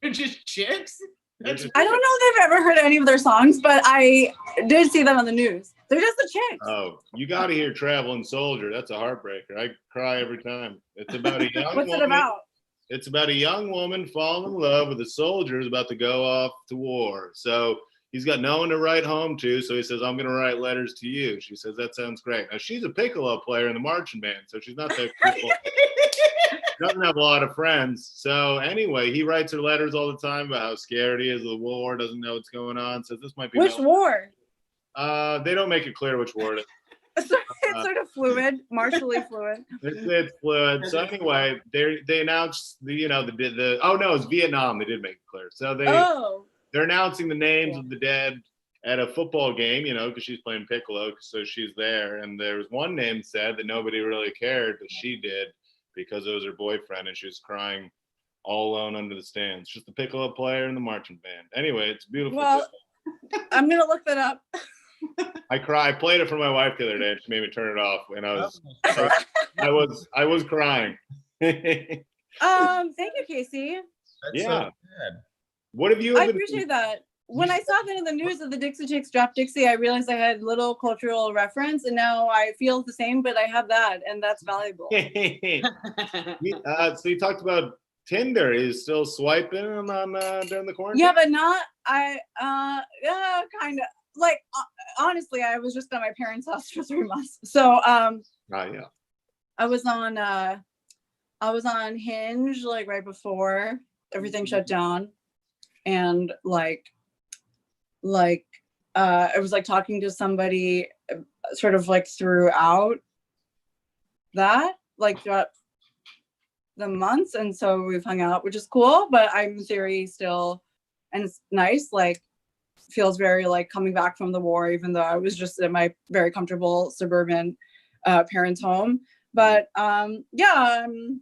They're just chicks? That's I don't know if they've ever heard any of their songs, but I did see them on the news. They're just the Chicks. Oh, you got to hear Traveling Soldier. That's a heartbreaker. I cry every time. It's about a young What's woman. it about? It's about a young woman falling in love with a soldier who's about to go off to war. So he's got no one to write home to. So he says, I'm going to write letters to you. She says, that sounds great. Now, she's a piccolo player in the marching band. So she's not that cool. Doesn't have a lot of friends. So anyway, he writes her letters all the time about how scared he is of the war, doesn't know what's going on. Says this might be Which war? They don't make it clear which war it is. It's sort of fluid, martially fluid. It's fluid. So anyway, they announced the oh no, it's Vietnam. They did make it clear. So they're announcing the names of the dead at a football game, because she's playing piccolo, so she's there. And there was one name said that nobody really cared, but she did, because it was her boyfriend, and she was crying all alone under the stands. Just the piccolo player and the marching band. Anyway, it's beautiful. Well, I'm gonna look that up. I played it for my wife the other day, and she made me turn it off. And I was crying. Thank you, Casey. That's so good. What have you? I appreciate that. When I saw that in the news of the Dixie Chicks dropped Dixie, I realized I had little cultural reference, and now I feel the same, but I have that, and that's valuable. So you talked about Tinder. Is still swiping on during the quarantine? Yeah, but not kind of. Like honestly, I was just at my parents' house for 3 months, so yeah. I was on Hinge like right before everything shut down, and I was like talking to somebody sort of like throughout the months, and so we've hung out, which is cool, but I'm in theory still, and it's nice, feels very like coming back from the war, even though I was just in my very comfortable suburban parents' home. But yeah, I'm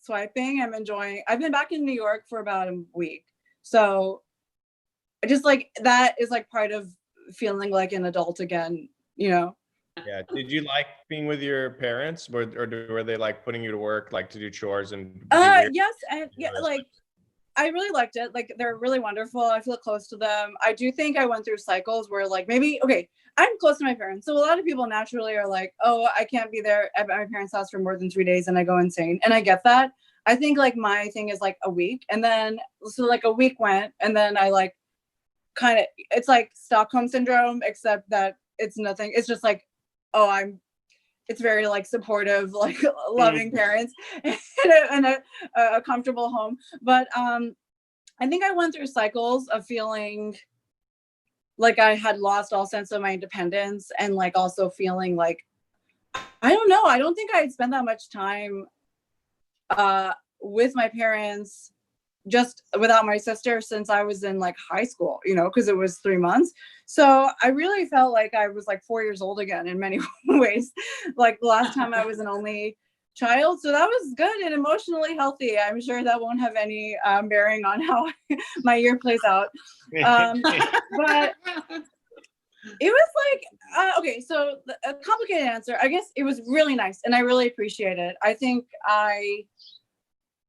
swiping. I'm enjoying. I've been back in New York for about a week, so I just that is part of feeling like an adult again. Yeah. Did you like being with your parents, or were they putting you to work, to do chores and? Yes, and yeah, I really liked it. They're really wonderful. I feel close to them. I do think I went through cycles where I'm close to my parents. So a lot of people naturally are like, oh, I can't be there at my parents' house for more than 3 days, and I go insane. And I get that. I think my thing is a week. And then, so a week went, and then I it's like Stockholm syndrome, except that it's nothing. It's just it's very supportive, loving parents and a comfortable home. But I think I went through cycles of feeling like I had lost all sense of my independence, and also feeling I don't know. I don't think I'd spent that much time with my parents just without my sister since I was in high school, because it was 3 months. So I really felt like I was 4 years old again in many ways, the last time I was an only child. So that was good and emotionally healthy. I'm sure that won't have any bearing on how my year plays out. But it was okay, so a complicated answer. I guess it was really nice, and I really appreciate it. I think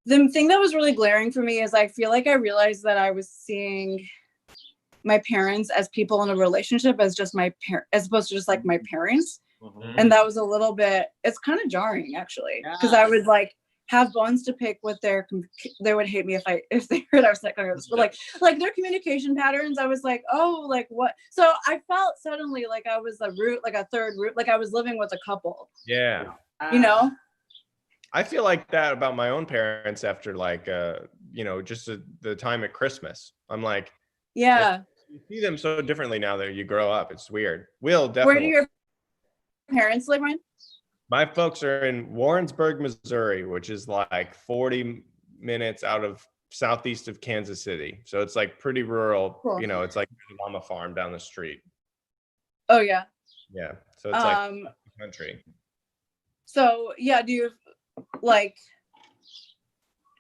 the thing that was really glaring for me is I feel like I realized that I was seeing my parents as people in a relationship as just as opposed to just my parents. Mm-hmm. And that was a little bit, it's kind of jarring actually, because I would have bones to pick with they would hate me if they heard I was but their communication patterns, I was what? So I felt suddenly I was a third root, I was living with a couple. Yeah. I feel like that about my own parents after just the time at Christmas. I'm yeah, you see them so differently now that you grow up. It's weird. Will definitely. Where do your parents live, Ryan? My folks are in Warrensburg, Missouri, which is 40 minutes out of southeast of Kansas City. So it's pretty rural. Cool. It's a mama farm down the street. Oh yeah. Yeah. So it's country. So yeah, do you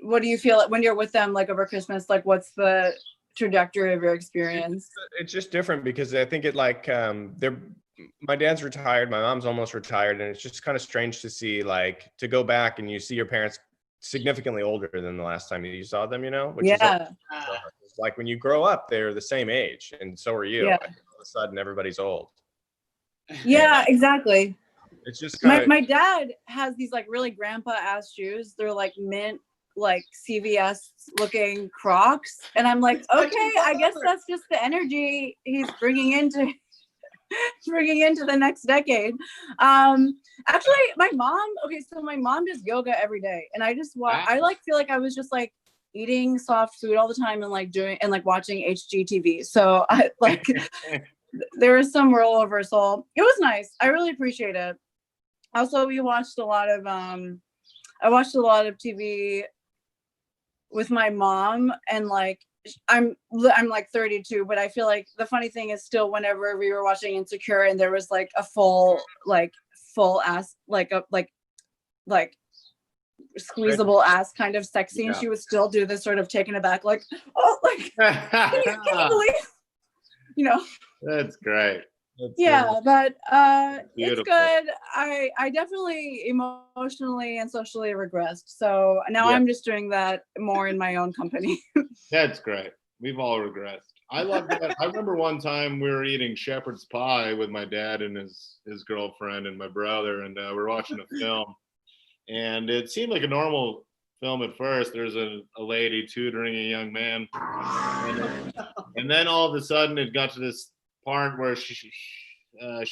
what do you feel when you're with them over Christmas? What's the trajectory of your experience. It's just different because I think it like my dad's retired, my mom's almost retired, and it's just kind of strange to see like to go back and you see your parents significantly older than the last time you saw them, which is like when you grow up, they're the same age, and so are you. Yeah. And all of a sudden, everybody's old. Yeah, exactly. It's just kind of My dad has these like really grandpa ass shoes. They're like mint, like CVS looking Crocs, and I'm like, okay, I guess that's just the energy he's bringing into the next decade. Actually, my mom. Okay, so my mom does yoga every day, and I just I like feel like I was just like eating soft food all the time and like doing and like watching HGTV. So I like there was some rollover. So it was nice. I really appreciate it. Also, we watched a lot of I watched a lot of TV with my mom, and like I'm like 32, but I feel like the funny thing is still whenever we were watching Insecure and there was like a full ass like squeezable ass kind of sex scene, she would still do this sort of taken aback like, oh, like can you believe That's great. But it's good. I definitely emotionally and socially regressed, so now I'm just doing that more in my own company. That's great. We've all regressed. I love that. I remember one time we were eating shepherd's pie with my dad and his girlfriend and my brother, and we're watching a film, and it seemed like a normal film at first. There's a lady tutoring a young man, and then all of a sudden it got to this part where she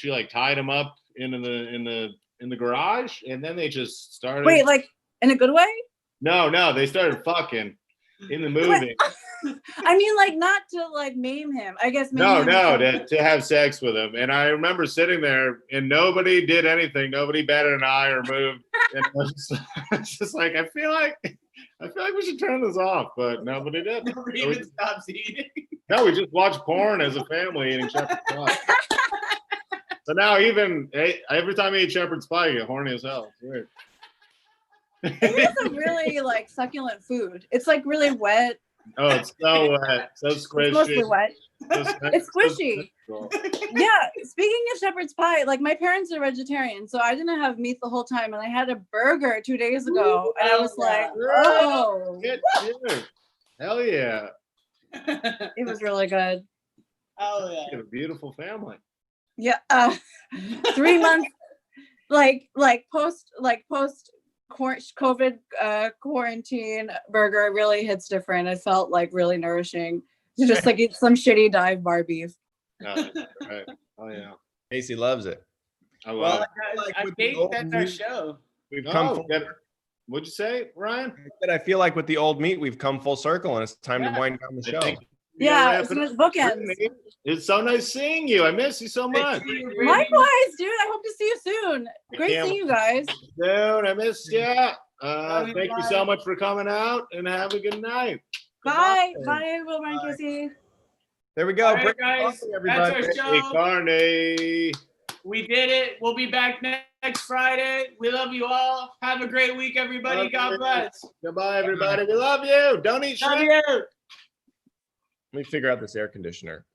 like tied him up in the garage, and then they just started. Wait, like in a good way? No, they started fucking in the movie. I mean, like not to like maim him. I guess. To have sex with him. And I remember sitting there, and nobody did anything. Nobody batted an eye or moved. And I was just like, I feel like we should turn this off, but nobody did. Nobody even stops eating. No, we just watched porn as a family eating shepherd's pie. So now even every time I eat shepherd's pie, I get horny as hell. It's weird. It is a really like succulent food. It's like really wet. Oh, it's so wet, so squishy. It's mostly wet. It's squishy. So Yeah. Speaking of shepherd's pie, like my parents are vegetarian, so I didn't have meat the whole time, and I had a burger 2 days ago, and I was like, oh, get you. Hell yeah. it was really good. Oh yeah. You have a beautiful family. Yeah. 3 months, like post COVID quarantine burger really hits different. It felt like really nourishing. Just like eat some shitty dive bar beef. Right. Oh yeah. Casey loves it. I love I think that's our show. We've it. come. What'd you say, Ryan? I feel like with the old meat, we've come full circle, and it's time to wind down the show. Yeah, it's bookends. It's so nice seeing you. I miss you so much. Likewise, dude. I hope to see you soon. Great seeing you guys. Dude, I missed you. Thank you so much for coming out, and have a good night. Bye. Bye, Wilmer and Casey. There we go. All right, guys. That's our show. Hey, Carney. We did it. We'll be back next Friday. We love you all. Have a great week, everybody. God bless. Goodbye, everybody. We love you. Don't eat shit. Love you. Let me figure out this air conditioner.